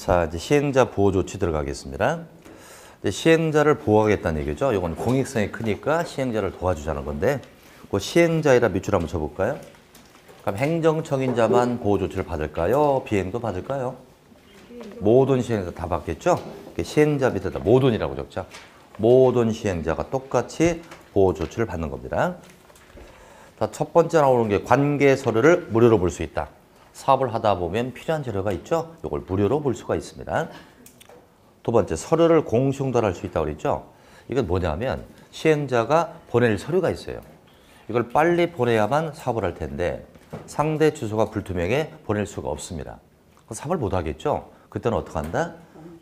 자, 이제 시행자 보호 조치 들어가겠습니다. 이제 시행자를 보호하겠다는 얘기죠. 이건 공익성이 크니까 시행자를 도와주자는 건데, 그 시행자에다 밑줄 한번 쳐볼까요? 그럼 행정청인자만 보호 조치를 받을까요? 비행도 받을까요? 모든 시행자 다 받겠죠? 시행자 밑에다 모든이라고 적자. 모든 시행자가 똑같이 보호 조치를 받는 겁니다. 자, 첫 번째 나오는 게 관계 서류를 무료로 볼 수 있다. 사업을 하다 보면 필요한 자료가 있죠? 이걸 무료로 볼 수가 있습니다. 두 번째, 서류를 공시용달할 수 있다고 그랬죠? 이건 뭐냐면 시행자가 보낼 서류가 있어요. 이걸 빨리 보내야만 사업을 할 텐데 상대 주소가 불투명해 보낼 수가 없습니다. 사업을 못 하겠죠? 그때는 어떻게 한다?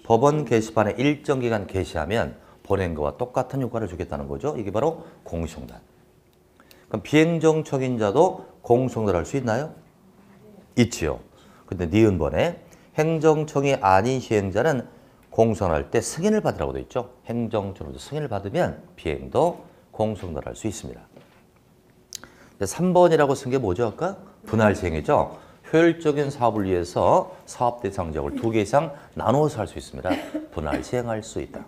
법원 게시판에 일정 기간 게시하면 보낸 거와 똑같은 효과를 주겠다는 거죠. 이게 바로 공시용달. 그럼 비행정청인자도 공시용달할 수 있나요? 있지요. 근데 니은번에 행정청이 아닌 시행자는 공시용달할 때 승인을 받으라고 돼 있죠. 행정청으로도 승인을 받으면 비행도 공시용달할 수 있습니다. 3번이라고 쓴 게 뭐죠? 아까? 분할 시행이죠. 효율적인 사업을 위해서 사업 대상 지역을 2개 이상 나누어서 할 수 있습니다. 분할 시행할 수 있다.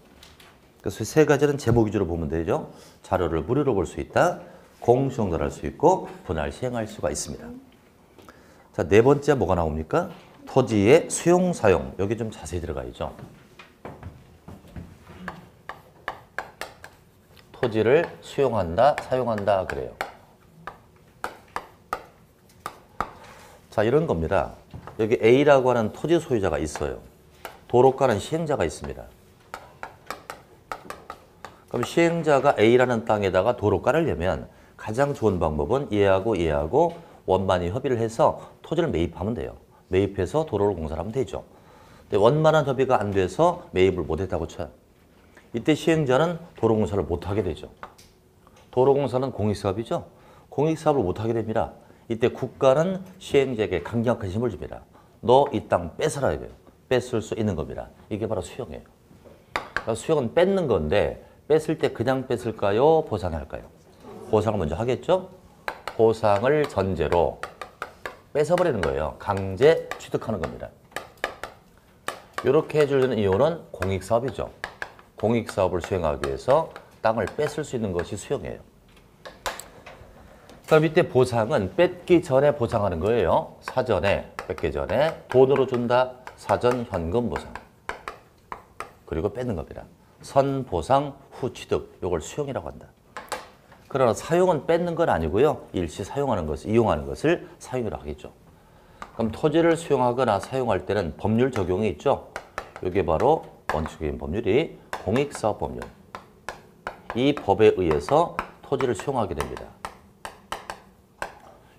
그래서 세 가지는 제목 위주로 보면 되죠. 자료를 무료로 볼 수 있다. 공시용달할 수 있고 분할 시행할 수가 있습니다. 자, 네 번째 뭐가 나옵니까? 토지의 수용, 사용. 여기 좀 자세히 들어가야죠. 토지를 수용한다, 사용한다 그래요. 자, 이런 겁니다. 여기 A라고 하는 토지 소유자가 있어요. 도로가는 시행자가 있습니다. 그럼 시행자가 A라는 땅에다가 도로가를 내면 가장 좋은 방법은 얘하고 원만히 협의를 해서 토지를 매입하면 돼요. 매입해서 도로를 공사를 하면 되죠. 근데 원만한 협의가 안 돼서 매입을 못했다고 쳐요. 이때 시행자는 도로공사를 못하게 되죠. 도로공사는 공익사업이죠. 공익사업을 못하게 됩니다. 이때 국가는 시행자에게 강력한 힘을 줍니다. 너 이 땅 뺏어라 이거예요. 뺏을 수 있는 겁니다. 이게 바로 수용이에요. 그러니까 수용은 뺏는 건데 뺏을 때 그냥 뺏을까요? 보상할까요? 보상을 먼저 하겠죠? 보상을 전제로 뺏어버리는 거예요. 강제 취득하는 겁니다. 이렇게 해주는 이유는 공익사업이죠. 공익사업을 수행하기 위해서 땅을 뺏을 수 있는 것이 수용이에요. 그럼 이때 보상은 뺏기 전에 보상하는 거예요. 사전에, 뺏기 전에 돈으로 준다. 사전 현금 보상. 그리고 뺏는 겁니다. 선보상, 후취득. 이걸 수용이라고 한다. 그러나 사용은 뺏는 건 아니고요. 일시 사용하는 것을, 이용하는 것을 사용이라고 하겠죠. 그럼 토지를 수용하거나 사용할 때는 법률 적용이 있죠. 이게 바로 원칙적인 법률이 공익사업법률. 이 법에 의해서 토지를 수용하게 됩니다.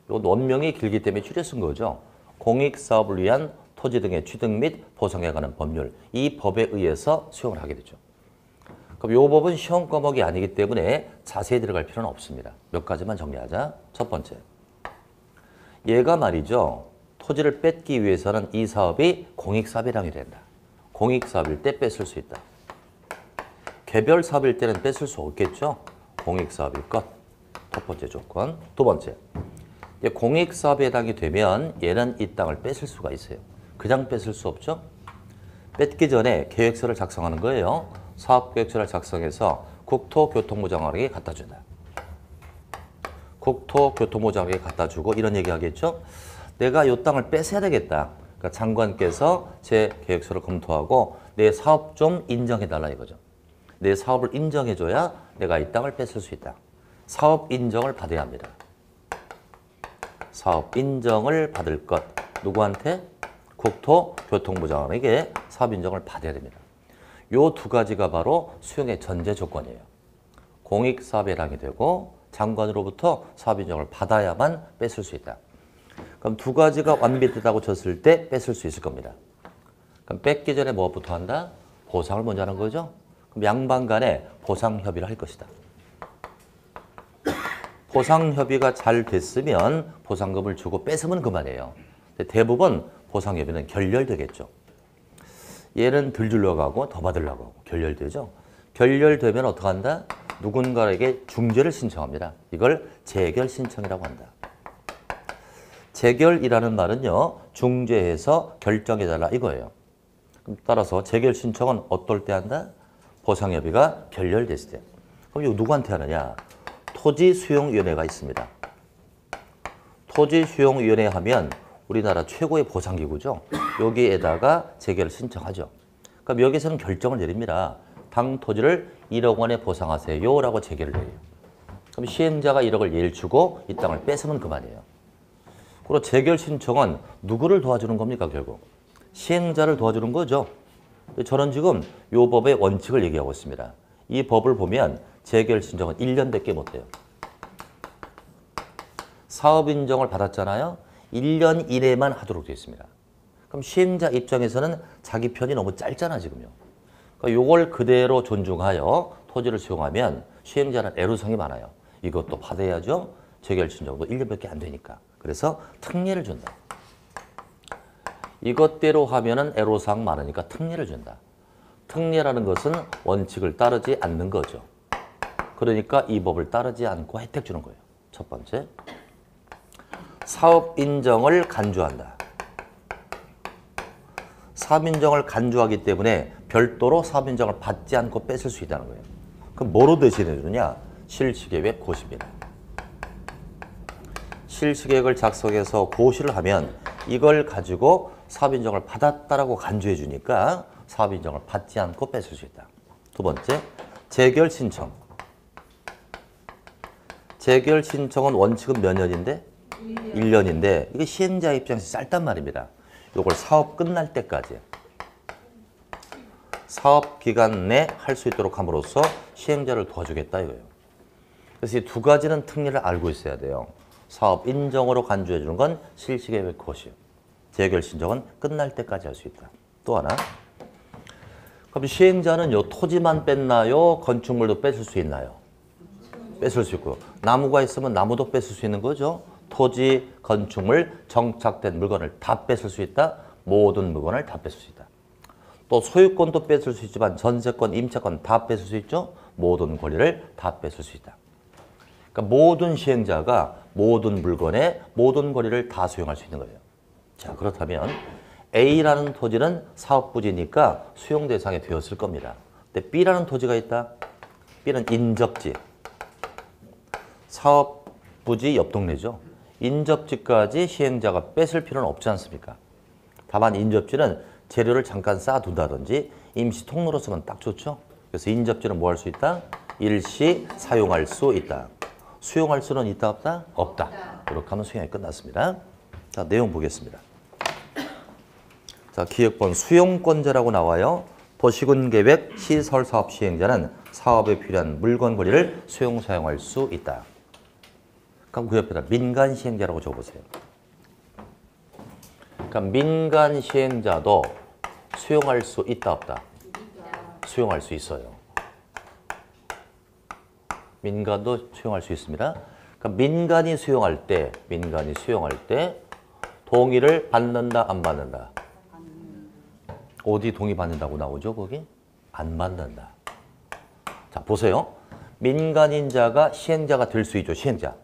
이건 원명이 길기 때문에 줄여 쓴 거죠. 공익사업을 위한 토지 등의 취득 및 보상에 관한 법률. 이 법에 의해서 수용을 하게 되죠. 그럼 이 법은 시험 과목이 아니기 때문에 자세히 들어갈 필요는 없습니다. 몇 가지만 정리하자. 첫 번째. 얘가 말이죠. 토지를 뺏기 위해서는 이 사업이 공익사업이라고 된다. 공익사업일 때 뺏을 수 있다. 개별 사업일 때는 뺏을 수 없겠죠. 공익사업일 것. 첫 번째 조건. 두 번째. 공익사업에 해당이 되면 얘는 이 땅을 뺏을 수가 있어요. 그냥 뺏을 수 없죠. 뺏기 전에 계획서를 작성하는 거예요. 사업계획서를 작성해서 국토교통부 장관에게 갖다 준다. 국토교통부 장관에게 갖다 주고 이런 얘기 하겠죠. 내가 이 땅을 뺏어야 되겠다. 그러니까 장관께서 제 계획서를 검토하고 내 사업 좀 인정해달라 이거죠. 내 사업을 인정해줘야 내가 이 땅을 뺏을 수 있다. 사업 인정을 받아야 합니다. 사업 인정을 받을 것. 누구한테? 국토교통부 장관에게 사업 인정을 받아야 됩니다. 요 두 가지가 바로 수용의 전제 조건이에요. 공익사업에 해당이 되고 장관으로부터 사업 인정을 받아야만 뺏을 수 있다. 그럼 두 가지가 완비되다고 쳤을 때 뺏을 수 있을 겁니다. 그럼 뺏기 전에 뭐부터 한다? 보상을 먼저 하는 거죠. 그럼 양방 간에 보상 협의를 할 것이다. 보상 협의가 잘 됐으면 보상금을 주고 뺏으면 그만이에요. 대부분 보상 협의는 결렬되겠죠. 얘는 덜 주려고 하고 더 받으려고 하고 결렬되죠. 결렬되면 어떻게 한다? 누군가에게 중재를 신청합니다. 이걸 재결 신청이라고 한다. 재결이라는 말은요. 중재해서 결정해달라 이거예요. 그럼 따라서 재결 신청은 어떨 때 한다? 보상협의가 결렬됐을 때. 그럼 이거 누구한테 하느냐? 토지수용위원회가 있습니다. 토지수용위원회 하면 우리나라 최고의 보상기구죠. 여기에다가 재결을 신청하죠. 그럼 여기서는 결정을 내립니다. 당 토지를 1억 원에 보상하세요 라고 재결을 내려요. 그럼 시행자가 1억을 예를 주고 이 땅을 뺏으면 그만이에요. 그리고 재결 신청은 누구를 도와주는 겁니까 결국? 시행자를 도와주는 거죠. 저는 지금 이 법의 원칙을 얘기하고 있습니다. 이 법을 보면 재결 신청은 1년밖에 못 돼요. 사업 인정을 받았잖아요. 1년 이내만 하도록 되어 있습니다. 그럼 시행자 입장에서는 자기 편이 너무 짧잖아 지금요. 그러니까 이걸 그대로 존중하여 토지를 수용하면 시행자는 애로사항이 많아요. 이것도 받아야죠. 재결 신청도 1년밖에 안 되니까. 그래서 특례를 준다. 이것대로 하면은 애로사항 많으니까 특례를 준다. 특례라는 것은 원칙을 따르지 않는 거죠. 그러니까 이 법을 따르지 않고 혜택 주는 거예요. 첫 번째. 사업 인정을 간주한다. 사업 인정을 간주하기 때문에 별도로 사업 인정을 받지 않고 뺏을 수 있다는 거예요. 그럼 뭐로 대신해 주느냐? 실시계획 고시입니다. 실시계획을 작성해서 고시를 하면 이걸 가지고 사업 인정을 받았다라고 간주해 주니까 사업 인정을 받지 않고 뺏을 수 있다. 두 번째, 재결 신청. 재결 신청은 원칙은 몇 년인데? 1년인데 이게 시행자 입장에서 짧단 말입니다. 이걸 사업 끝날 때까지 사업 기간 내 할 수 있도록 함으로써 시행자를 도와주겠다 이거예요. 그래서 이 두 가지는 특례를 알고 있어야 돼요. 사업 인정으로 간주해 주는 건 실시계획 고시. 재결 신청은 끝날 때까지 할 수 있다. 또 하나. 그럼 시행자는 요 토지만 뺐나요? 건축물도 뺏을 수 있나요? 뺏을 수 있고요. 나무가 있으면 나무도 뺏을 수 있는 거죠. 토지, 건축물, 정착된 물건을 다 뺏을 수 있다. 모든 물건을 다 뺏을 수 있다. 또 소유권도 뺏을 수 있지만 전세권, 임차권 다 뺏을 수 있죠. 모든 권리를 다 뺏을 수 있다. 그러니까 모든 시행자가 모든 물건의 모든 권리를 다 수용할 수 있는 거예요. 자, 그렇다면 A라는 토지는 사업부지니까 수용 대상이 되었을 겁니다. 근데 B라는 토지가 있다. B는 인접지. 사업부지 옆 동네죠. 인접지까지 시행자가 뺏을 필요는 없지 않습니까? 다만 인접지는 재료를 잠깐 쌓아둔다든지 임시 통로로 쓰면 딱 좋죠. 그래서 인접지는 뭐 할 수 있다? 일시 사용할 수 있다. 수용할 수는 있다 없다? 없다. 이렇게 하면 수용이 끝났습니다. 자, 내용 보겠습니다. 자, 기획본 수용권자라고 나와요. 도시군계획 시설사업 시행자는 사업에 필요한 물건 권리를 수용 사용할 수 있다. 그럼 그 옆에다 민간 시행자라고 적어보세요. 그러니까 민간 시행자도 수용할 수 있다 없다? 수용할 수 있어요. 민간도 수용할 수 있습니다. 그러니까 민간이 수용할 때 동의를 받는다 안 받는다? 어디 동의 받는다고 나오죠 거기? 안 받는다. 자 보세요. 민간인 자가 시행자가 될 수 있죠. 시행자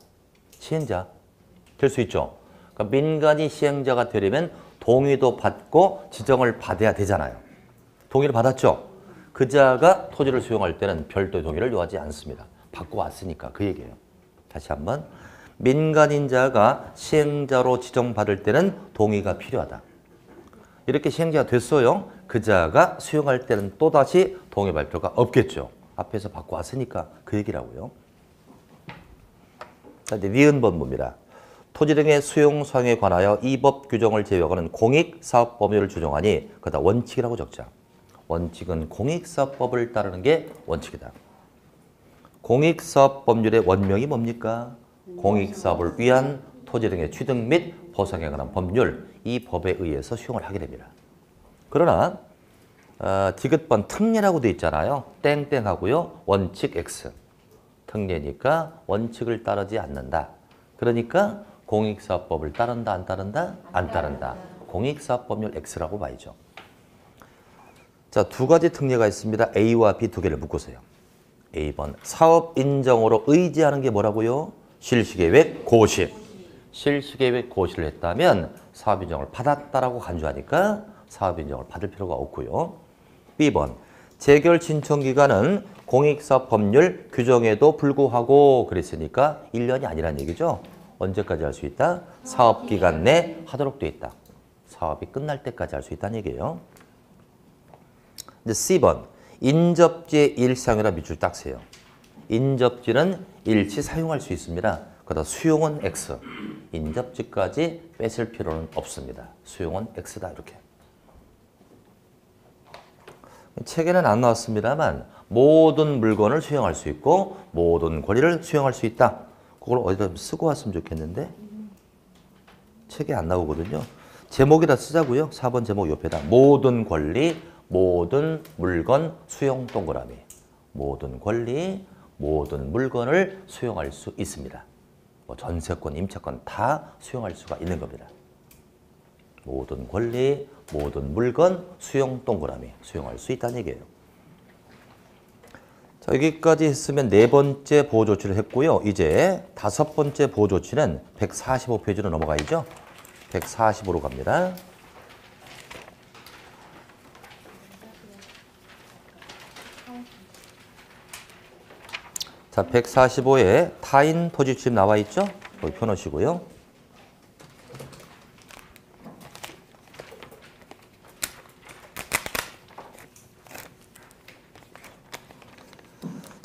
될 수 있죠. 그러니까 민간이 시행자가 되려면 동의도 받고 지정을 받아야 되잖아요. 동의를 받았죠. 그 자가 토지를 수용할 때는 별도의 동의를 요하지 않습니다. 받고 왔으니까 그 얘기예요. 다시 한번. 민간인 자가 시행자로 지정받을 때는 동의가 필요하다. 이렇게 시행자가 됐어요. 그 자가 수용할 때는 또다시 동의 받을 필요가 없겠죠. 앞에서 받고 왔으니까 그 얘기라고요. 자, 이제 니은번 봅니다. 토지 등의 수용 사용에 관하여 이 법 규정을 제외하고는 공익사업 법률을 규정하니 그다 원칙이라고 적자. 원칙은 공익사업법을 따르는 게 원칙이다. 공익사업 법률의 원명이 뭡니까? 공익사업을 위한 토지 등의 취득 및 보상에 관한 법률, 이 법에 의해서 수용을 하게 됩니다. 그러나 디귿번 특례라고 돼 있잖아요. 땡땡하고요. 원칙 X. 특례니까 원칙을 따르지 않는다. 그러니까 공익사업법을 따른다 안 따른다? 안 따른다. 공익사업법률 X라고 봐야죠. 자, 두 가지 특례가 있습니다. A와 B 두 개를 묶으세요. A번 사업 인정으로 의지하는 게 뭐라고요? 실시계획 고시. 실시계획 고시를 했다면 사업 인정을 받았다라고 간주하니까 사업 인정을 받을 필요가 없고요. B번, 재결 신청 기간은 공익사업 법률 규정에도 불구하고 그랬으니까 1년이 아니란 얘기죠. 언제까지 할 수 있다? 사업기간 내 하도록 돼 있다. 사업이 끝날 때까지 할 수 있다는 얘기예요. 이제 C번, 인접지의 일상이라 밑줄 딱 세요. 인접지는 일치 사용할 수 있습니다. 그러다 수용은 X. 인접지까지 뺏을 필요는 없습니다. 수용은 X다 이렇게. 책에는 안 나왔습니다만 모든 물건을 수용할 수 있고 모든 권리를 수용할 수 있다. 그걸 어디다 쓰고 왔으면 좋겠는데 책에 안 나오거든요. 제목이라 쓰자고요. 4번 제목 옆에다 모든 권리, 모든 물건 수용 동그라미. 모든 권리, 모든 물건을 수용할 수 있습니다. 뭐 전세권, 임차권 다 수용할 수가 있는 겁니다. 모든 권리, 모든 물건 수용 동그라미. 수용할 수 있다는 얘기예요. 자, 여기까지 했으면 네 번째 보호조치를 했고요. 이제 다섯 번째 보호조치는 145페이지로 넘어가야죠. 145로 갑니다. 자, 145에 타인 토지 출입 나와 있죠? 거기 펴놓으시고요.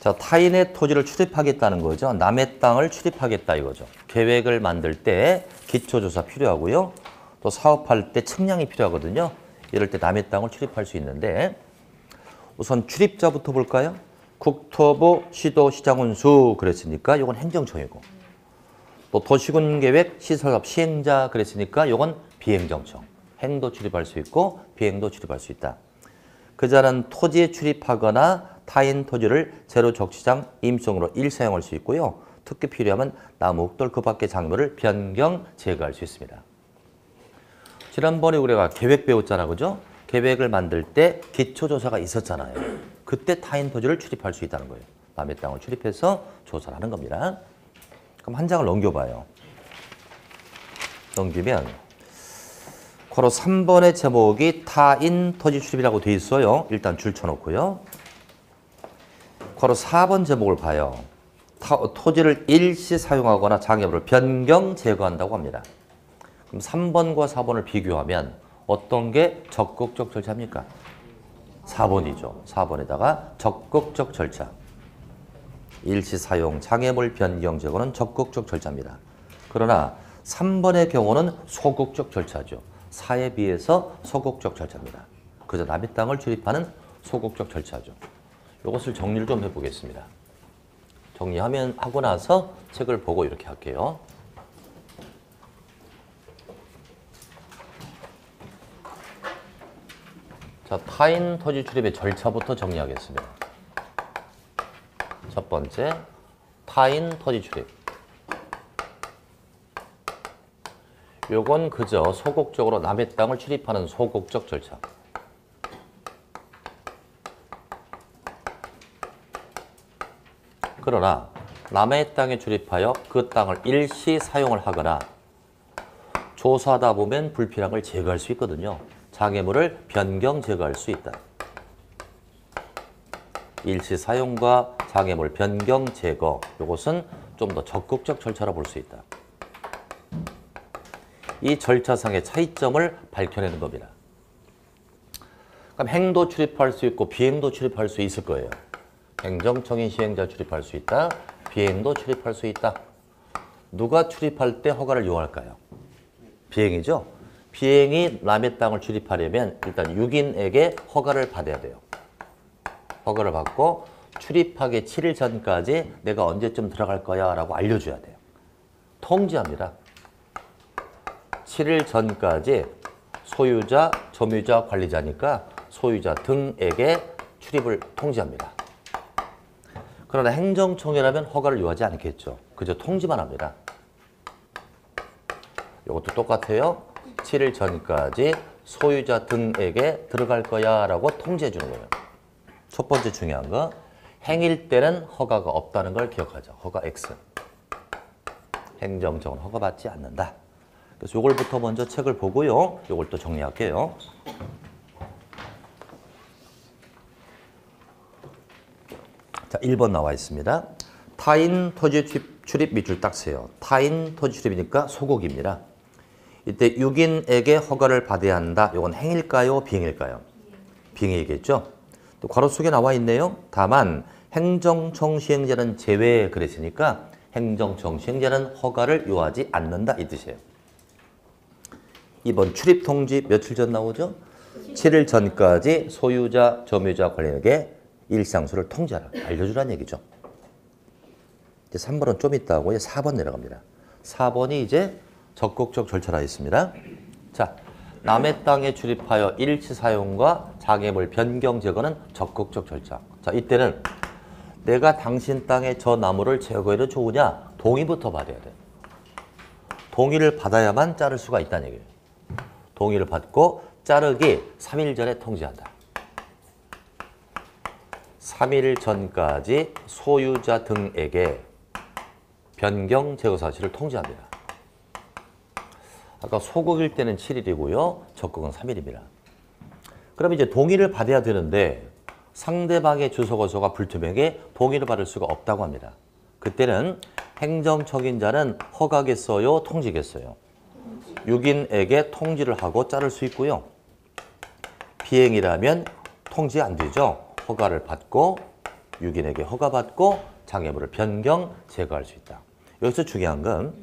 자, 타인의 토지를 출입하겠다는 거죠. 남의 땅을 출입하겠다 이거죠. 계획을 만들 때 기초조사 필요하고요. 또 사업할 때 측량이 필요하거든요. 이럴 때 남의 땅을 출입할 수 있는데 우선 출입자부터 볼까요? 국토부, 시도, 시장운수 그랬으니까 이건 행정청이고 또 도시군계획, 시설사업 시행자 그랬으니까 이건 비행정청. 행도 출입할 수 있고 비행도 출입할 수 있다. 그자는 토지에 출입하거나 타인 토지를 제로 적시장 임시용으로 일사용할 수 있고요. 특히 필요하면 나무, 흙돌 그 밖의 작물을 변경, 제거할 수 있습니다. 지난번에 우리가 계획 배웠잖아, 그죠? 계획을 만들 때 기초조사가 있었잖아요. 그때 타인 토지를 출입할 수 있다는 거예요. 남의 땅을 출입해서 조사를 하는 겁니다. 그럼 한 장을 넘겨봐요. 넘기면 괄호 3번의 제목이 타인 토지 출입이라고 돼 있어요. 일단 줄 쳐놓고요. 괄호 4번 제목을 봐요. 토지를 일시 사용하거나 장애물을 변경, 제거한다고 합니다. 그럼 3번과 4번을 비교하면 어떤 게 적극적 절차입니까? 4번이죠. 4번에다가 적극적 절차. 일시 사용, 장애물 변경, 제거는 적극적 절차입니다. 그러나 3번의 경우는 소극적 절차죠. 4에 비해서 소극적 절차입니다. 그저 남의 땅을 출입하는 소극적 절차죠. 이것을 정리를 좀 해보겠습니다. 하고 나서 책을 보고 이렇게 할게요. 자, 타인 토지 출입의 절차부터 정리하겠습니다. 첫 번째, 타인 토지 출입. 요건 그저 소극적으로 남의 땅을 출입하는 소극적 절차. 그러나 남의 땅에 출입하여 그 땅을 일시 사용을 하거나 조사하다 보면 불필요한 걸 제거할 수 있거든요. 장애물을 변경, 제거할 수 있다. 일시 사용과 장애물 변경, 제거. 이것은 좀 더 적극적 절차로 볼 수 있다. 이 절차상의 차이점을 밝혀내는 겁니다. 그럼 행도 출입할 수 있고 비행도 출입할 수 있을 거예요. 행정청인 시행자 출입할 수 있다. 비행도 출입할 수 있다. 누가 출입할 때 허가를 요할까요? 비행이죠. 비행이 남의 땅을 출입하려면 일단 6인에게 허가를 받아야 돼요. 허가를 받고 출입하기 7일 전까지 내가 언제쯤 들어갈 거야 라고 알려줘야 돼요. 통지합니다. 7일 전까지 소유자, 점유자, 관리자니까 소유자 등에게 출입을 통지합니다. 그러나 행정청이라면 허가를 요하지 않겠죠. 그저 통지만 합니다. 이것도 똑같아요. 7일 전까지 소유자 등에게 들어갈 거야 라고 통지해 주는 거예요. 첫 번째 중요한 거, 행일 때는 허가가 없다는 걸 기억하죠. 허가 X. 행정청은 허가받지 않는다. 그래서 요걸부터 먼저 책을 보고요. 요걸 또 정리할게요. 자, 1번 나와 있습니다. 타인 토지 출입 밑줄 딱 세요. 타인 토지 출입이니까 소곡입니다. 이때 6인에게 허가를 받아야 한다. 이건 행일까요? 비행일까요? 비행이겠죠. 또 괄호 속에 나와 있네요. 다만 행정청 시행자는 제외 그랬으니까 행정청 시행자는 허가를 요하지 않는다 이 뜻이에요. 2번 출입 통지 며칠 전 나오죠? 7일 전까지 소유자, 점유자 관리에게 일상수를 통지하라. 알려주라는 얘기죠. 이제 3번은 좀 있다 하고 이제 4번 내려갑니다. 4번이 이제 적극적 절차라 있습니다. 자, 남의 땅에 출입하여 일치 사용과 장애물 변경 제거는 적극적 절차. 자, 이때는 내가 당신 땅에 저 나무를 제거해도 좋으냐? 동의부터 받아야 돼. 동의를 받아야만 자를 수가 있다는 얘기예요. 동의를 받고 자르기 3일 전에 통지한다. 3일 전까지 소유자 등에게 변경 제거 사실을 통지합니다. 아까 소극일 때는 7일이고요. 적극은 3일입니다. 그럼 이제 동의를 받아야 되는데 상대방의 주소거소가 불투명해 동의를 받을 수가 없다고 합니다. 그때는 행정적인자는 허가겠어요? 통지겠어요? 6인에게 통지를 하고 자를 수 있고요. 비행이라면 통지 안 되죠. 허가를 받고 6인에게 허가받고 장애물을 변경, 제거할 수 있다. 여기서 중요한 건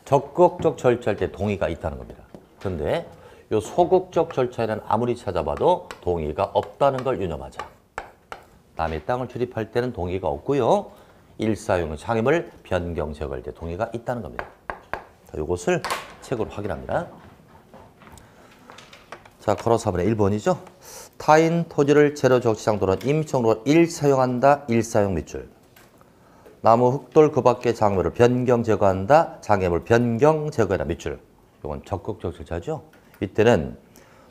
적극적 절차할 때 동의가 있다는 겁니다. 그런데 이 소극적 절차에는 아무리 찾아봐도 동의가 없다는 걸 유념하자. 남의 땅을 출입할 때는 동의가 없고요. 일사용 장애물 변경, 제거할 때 동의가 있다는 겁니다. 자, 이것을 책으로 확인합니다. 자, 걸어서 4번의 1번이죠. 타인 토지를 재료 적시장 또는 임시용으로 일사용한다. 일사용 밑줄. 나무, 흙돌 그 밖의 장애물을 변경, 제거한다. 장애물 변경, 제거해라 밑줄. 이건 적극적 절차죠. 이때는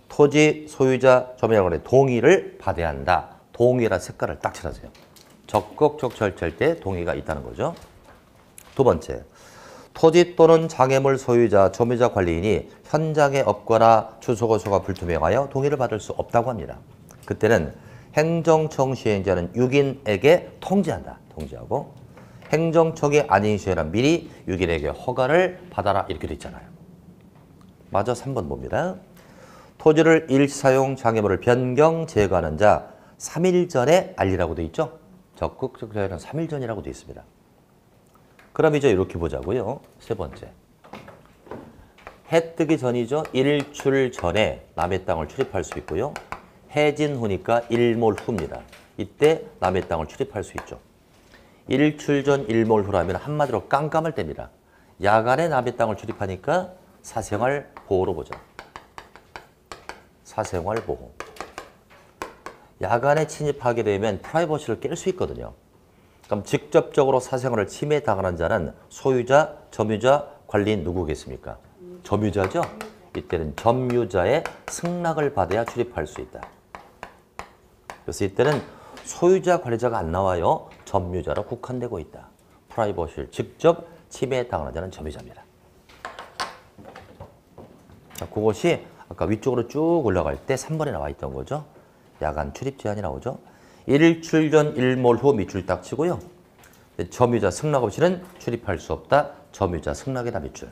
토지 소유자 점유자 간의 동의를 받아야 한다. 동의라 색깔을 딱 칠하세요. 적극적 절차할 때 동의가 있다는 거죠. 두 번째, 토지 또는 장애물 소유자, 점유자 관리인이 현장에 없거나 주소거소가 불투명하여 동의를 받을 수 없다고 합니다. 그때는 행정청 시행자는 6인에게 통지한다. 통지하고 행정청이 아닌 시행은 미리 6인에게 허가를 받아라 이렇게 돼 있잖아요. 맞아. 3번 봅니다. 토지를 일사용 장애물을 변경, 제거하는 자 3일 전에 알리라고 돼 있죠. 적극적 절차는 3일 전이라고 돼 있습니다. 그럼 이제 이렇게 보자고요. 세 번째. 해 뜨기 전이죠. 일출 전에 남의 땅을 출입할 수 있고요. 해진 후니까 일몰 후입니다. 이때 남의 땅을 출입할 수 있죠. 일출 전 일몰 후라면 한마디로 깜깜할 때입니다. 야간에 남의 땅을 출입하니까 사생활 보호로 보죠. 사생활 보호. 야간에 침입하게 되면 프라이버시를 깰 수 있거든요. 그럼 직접적으로 사생활을 침해당하는 자는 소유자, 점유자, 관리인 누구겠습니까? 점유자죠? 이때는 점유자의 승낙을 받아야 출입할 수 있다. 그래서 이때는 소유자, 관리자가 안 나와요. 점유자로 국한되고 있다. 프라이버시를 직접 침해당하는 자는 점유자입니다. 자, 그것이 아까 위쪽으로 쭉 올라갈 때 3번에 나와 있던 거죠. 야간 출입 제한이 나오죠. 일출 전 일몰 후 밑줄 딱 치고요. 점유자 승낙 없이는 출입할 수 없다. 점유자 승낙이다 밑줄.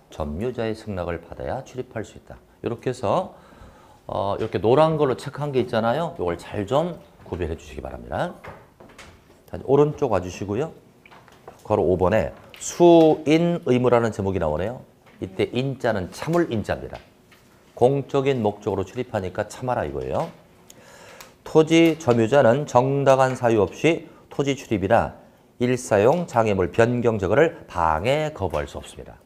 점유자의 승낙을 받아야 출입할 수 있다. 이렇게 해서 이렇게 노란 걸로 체크한 게 있잖아요. 이걸 잘 좀 구별해 주시기 바랍니다. 자, 오른쪽 와주시고요. 바로 5번에 수인 의무라는 제목이 나오네요. 이때 인자는 참을 인자입니다. 공적인 목적으로 출입하니까 참아라 이거예요. 토지 점유자는 정당한 사유 없이 토지 출입이나 일사용 장애물 변경 제거를 방해 거부할 수 없습니다.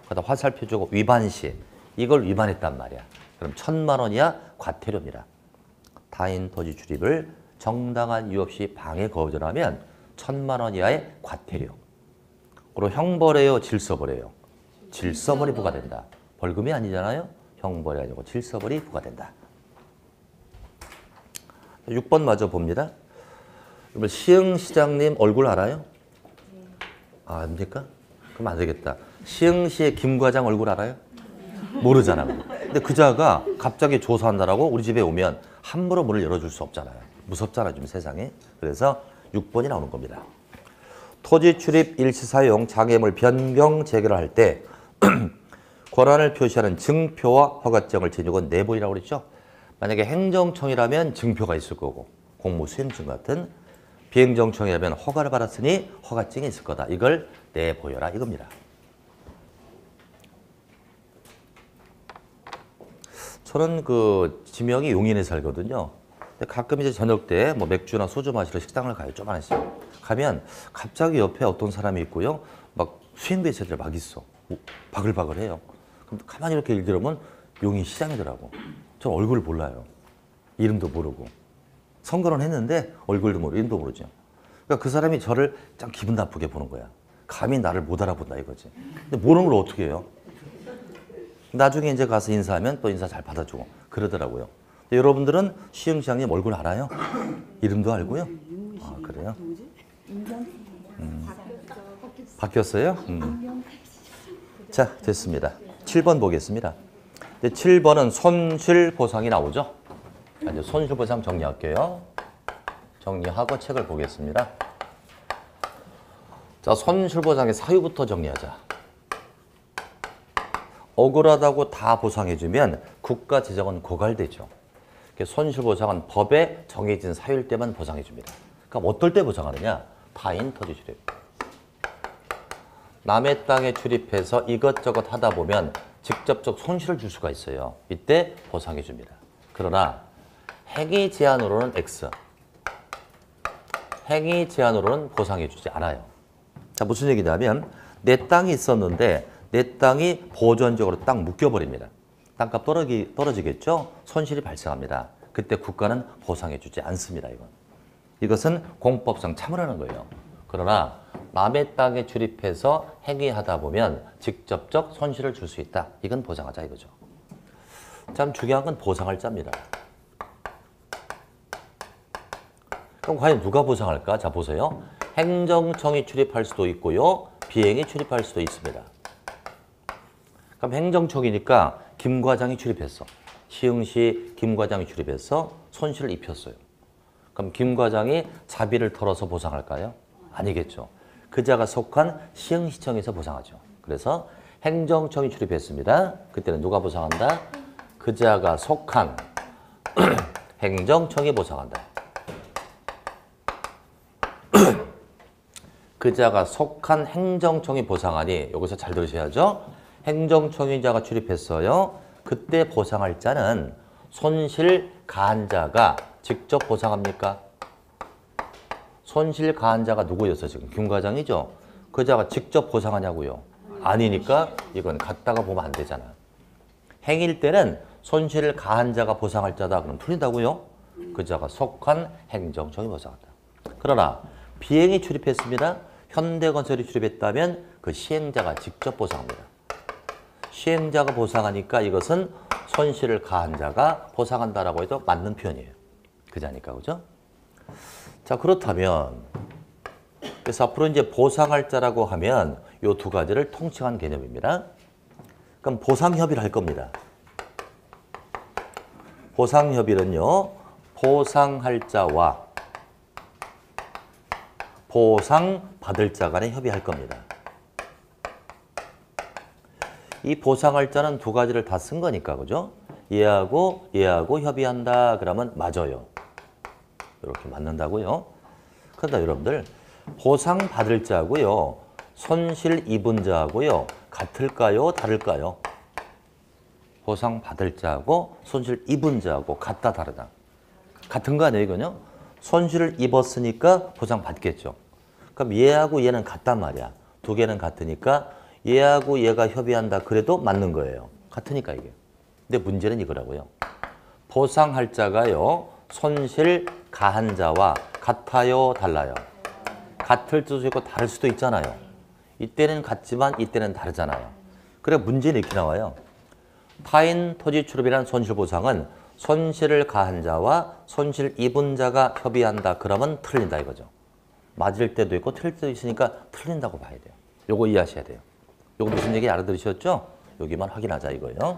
그러다 화살표 주고 위반 시 이걸 위반했단 말이야. 그럼 1,000만 원 이하 과태료입니다. 타인 토지 출입을 정당한 이유 없이 방해 거부하면 1,000만 원 이하의 과태료. 그리고 형벌이에요, 질서벌이에요. 질서벌이 부과된다. 벌금이 아니잖아요. 형벌이 아니고 질서벌이 부과된다. 6번 마저 봅니다. 시흥시장님 얼굴 알아요? 아, 압니까? 그럼 안 되겠다. 시흥시의 김 과장 얼굴 알아요? 모르잖아. 근데 그자가 갑자기 조사한다라고 우리 집에 오면 함부로 문을 열어줄 수 없잖아요. 무섭잖아, 좀 세상에. 그래서 6번이 나오는 겁니다. 토지 출입, 일시 사용, 장애물 변경, 재개를 할 때 권한을 표시하는 증표와 허가증을 지니고 내보이라고 그랬죠. 만약에 행정청이라면 증표가 있을 거고 공무수행증 같은, 비행정청이라면 허가를 받았으니 허가증이 있을 거다. 이걸 내보여라 이겁니다. 저는 그 지명이 용인에 살거든요. 근데 가끔 이제 저녁 때 뭐 맥주나 소주 마시러 식당을 가요. 조만했어요. 가면 갑자기 옆에 어떤 사람이 있고요. 막 수행대사들 막 있어. 바글바글해요. 그럼 가만히 이렇게 읽으면 용인 시장이더라고. 전 얼굴을 몰라요. 이름도 모르고. 선거는 했는데 얼굴도 모르고 이름도 모르죠. 그러니까 그 사람이 저를 참 기분 나쁘게 보는 거야. 감히 나를 못 알아본다 이거지. 근데 모르는 걸 어떻게 해요? 나중에 이제 가서 인사하면 또 인사 잘 받아주고 그러더라고요. 여러분들은 시흥시장님 얼굴 알아요? 이름도 알고요? 아, 그래요? 바뀌었어요? 자, 됐습니다. 7번 보겠습니다. 7번은 손실보상이 나오죠? 이제 손실보상 정리할게요. 정리하고 책을 보겠습니다. 자, 손실보상의 사유부터 정리하자. 억울하다고 다 보상해주면 국가재정은 고갈되죠. 손실보상은 법에 정해진 사유일 때만 보상해줍니다. 그럼 어떨 때 보상하느냐? 타인 토지 출입. 남의 땅에 출입해서 이것저것 하다 보면 직접적 손실을 줄 수가 있어요. 이때 보상해줍니다. 그러나 행위 제한으로는 X, 행위 제한으로는 보상해주지 않아요. 자, 무슨 얘기냐면 내 땅이 있었는데 내 땅이 보존적으로 딱 묶여버립니다. 땅값 떨어지겠죠? 손실이 발생합니다. 그때 국가는 보상해주지 않습니다. 이것은 공법상 참으라는 거예요. 그러나 남의 땅에 출입해서 행위하다 보면 직접적 손실을 줄 수 있다. 이건 보상하자 이거죠. 참 중요한 건 보상할 자입니다. 그럼 과연 누가 보상할까? 자, 보세요. 행정청이 출입할 수도 있고요. 비행이 출입할 수도 있습니다. 그럼 행정청이니까 김 과장이 출입했어. 시흥시 김 과장이 출입해서 손실을 입혔어요. 그럼 김 과장이 자비를 털어서 보상할까요? 아니겠죠. 그자가 속한 시흥시청에서 보상하죠. 그래서 행정청이 출입했습니다. 그때는 누가 보상한다? 그자가 속한 행정청이 보상한다. 그자가 속한 행정청이 보상하니 여기서 잘 들으셔야죠. 행정청이자가 출입했어요. 그때 보상할 자는 손실 가한 자가 직접 보상합니까? 손실 가한 자가 누구였어 지금? 김 과장이죠. 그자가 직접 보상하냐고요? 아니니까 이건 갖다가 보면 안 되잖아. 행일 때는 손실을 가한 자가 보상할 자다. 그럼 틀린다고요? 그자가 속한 행정청이 보상한다. 그러나 비행이 출입했습니다. 현대건설이 출입했다면 그 시행자가 직접 보상합니다. 시행자가 보상하니까 이것은 손실을 가한 자가 보상한다라고 해도 맞는 표현이에요. 그자니까, 그죠? 자, 그렇다면 그래서 앞으로 이제 보상할 자라고 하면 이 두 가지를 통칭한 개념입니다. 그럼 보상협의를 할 겁니다. 보상협의는요, 보상할 자와 보상받을 자 간에 협의할 겁니다. 이 보상할 자는 두 가지를 다 쓴 거니까, 그죠? 얘하고 협의한다 그러면 맞아요. 이렇게 맞는다고요. 그런데 여러분들 보상받을 자하고요, 손실 입은 자하고요 같을까요? 다를까요? 보상받을 자하고 손실 입은 자하고 같다 다르다. 같은 거 아니에요 이거요? 손실을 입었으니까 보상받겠죠. 그럼 얘하고 얘는 같단 말이야. 두 개는 같으니까 얘하고 얘가 협의한다 그래도 맞는 거예요. 같으니까 이게. 근데 문제는 이거라고요. 보상할 자가요, 손실 가한 자와 같아요, 달라요? 같을 수도 있고 다를 수도 있잖아요. 이때는 같지만 이때는 다르잖아요. 그래 문제는 이렇게 나와요. 타인 토지 출입이라는 손실보상은 손실을 가한 자와 손실 입은 자가 협의한다 그러면 틀린다 이거죠. 맞을 때도 있고 틀릴 때도 있으니까 틀린다고 봐야 돼요. 요거 이해하셔야 돼요. 요거 무슨 얘기 알아들으셨죠? 여기만 확인하자 이거예요.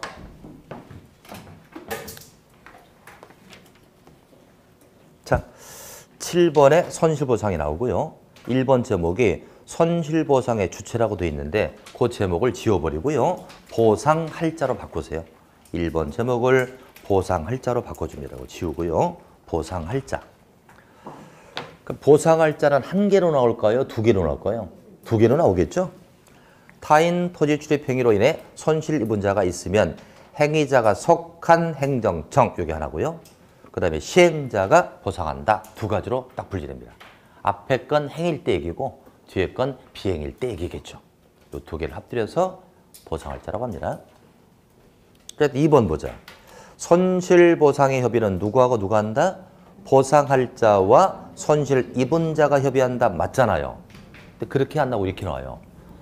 자, 7번에 손실보상이 나오고요. 1번 제목이 손실보상의 주체라고 되어 있는데 그 제목을 지워버리고요. 보상할 자로 바꾸세요. 1번 제목을 보상할 자로 바꿔줍니다. 지우고요. 보상할 자. 그럼 보상할 자는 한 개로 나올까요? 두 개로 나올까요? 두 개로 나오겠죠? 타인 토지 출입 행위로 인해 손실 입은 자가 있으면 행위자가 속한 행정청 여기 하나고요. 그 다음에 시행자가 보상한다. 두 가지로 딱 분리됩니다. 앞에 건 행일 때 얘기고 뒤에 건 비행일 때 얘기겠죠. 이 두 개를 합들여서 보상할 자라고 합니다. 그래서 2번 보자. 손실보상의 협의는 누구하고 누가 한다? 보상할 자와 손실 입은 자가 협의한다. 맞잖아요. 근데 그렇게 한다고 이렇게 나와요.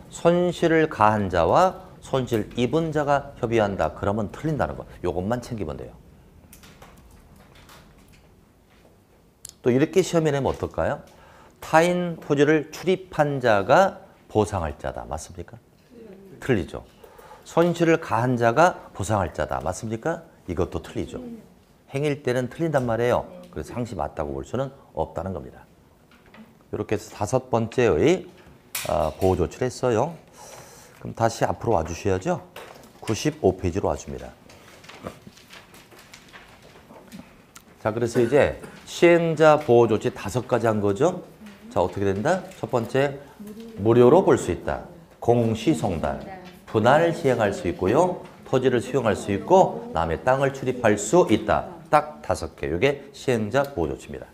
손실을 가한 자와 손실 입은 자가 협의한다. 그러면 틀린다는 거. 이것만 챙기면 돼요. 또 이렇게 시험에 내면 어떨까요? 타인 토지를 출입한 자가 보상할 자다. 맞습니까? 틀리죠. 손실을 가한 자가 보상할 자다. 맞습니까? 이것도 틀리죠. 행일 때는 틀린단 말이에요. 그래서 상시 맞다고 볼 수는 없다는 겁니다. 이렇게 해서 5번째의 보호 조치를 했어요. 그럼 다시 앞으로 와주셔야죠. 95페이지로 와줍니다. 자, 그래서 이제 시행자 보호 조치 5가지 한 거죠. 자, 어떻게 된다? 첫 번째, 무료로 볼 수 있다. 공시송달, 분할 시행할 수 있고요. 토지를 수용할 수 있고 남의 땅을 출입할 수 있다. 딱 5개. 이게 시행자 보호 조치입니다.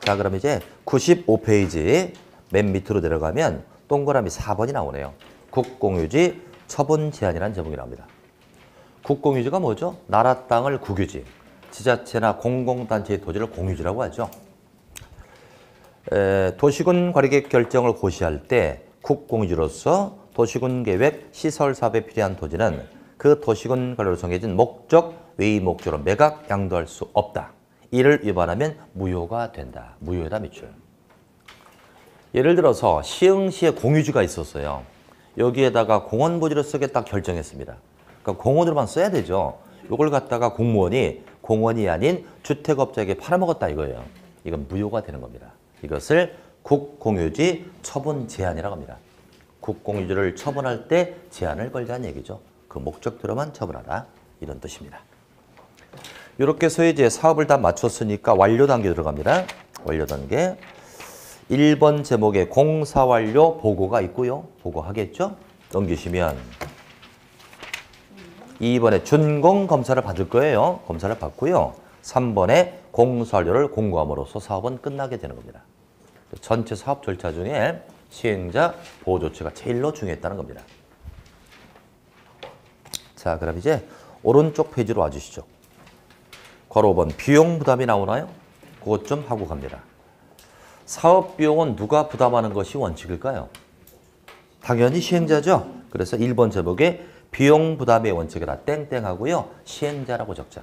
자, 그럼 이제 95페이지 맨 밑으로 내려가면 동그라미 4번이 나오네요. 국공유지 처분 제한이라는 제목이 나옵니다. 국공유지가 뭐죠? 나라 땅을 국유지, 지자체나 공공단체의 토지를 공유지라고 하죠. 도시군 관리계획 결정을 고시할 때 국공유지로서 도시군 계획 시설 사업에 필요한 토지는 그 도시군 관리로 정해진 목적 외의 목적으로 매각 양도할 수 없다. 이를 위반하면 무효가 된다. 무효다 밑줄. 예를 들어서 시흥시에 공유지가 있었어요. 여기에다가 공원부지를 쓰겠다 결정했습니다. 그러니까 공원으로만 써야 되죠. 이걸 갖다가 공무원이 공원이 아닌 주택업자에게 팔아먹었다 이거예요. 이건 무효가 되는 겁니다. 이것을 국공유지 처분 제한이라고 합니다. 국공유지를 처분할 때 제한을 걸자는 얘기죠. 그 목적대로만 처분하라. 이런 뜻입니다. 이렇게 해서 이제 사업을 다 마쳤으니까 완료 단계 들어갑니다. 완료 단계. 1번 제목에 공사 완료 보고가 있고요. 보고하겠죠? 넘기시면 2번에 준공 검사를 받을 거예요. 검사를 받고요. 3번에 공사 완료를 공고함으로써 사업은 끝나게 되는 겁니다. 전체 사업 절차 중에 시행자 보호 조치가 제일로 중요했다는 겁니다. 자, 그럼 이제 오른쪽 페이지로 와주시죠. 괄호 5번 비용 부담이 나오나요? 그것 좀 하고 갑니다. 사업 비용은 누가 부담하는 것이 원칙일까요? 당연히 시행자죠. 그래서 1번 제목에 비용 부담의 원칙이라 땡땡하고요. 시행자라고 적자.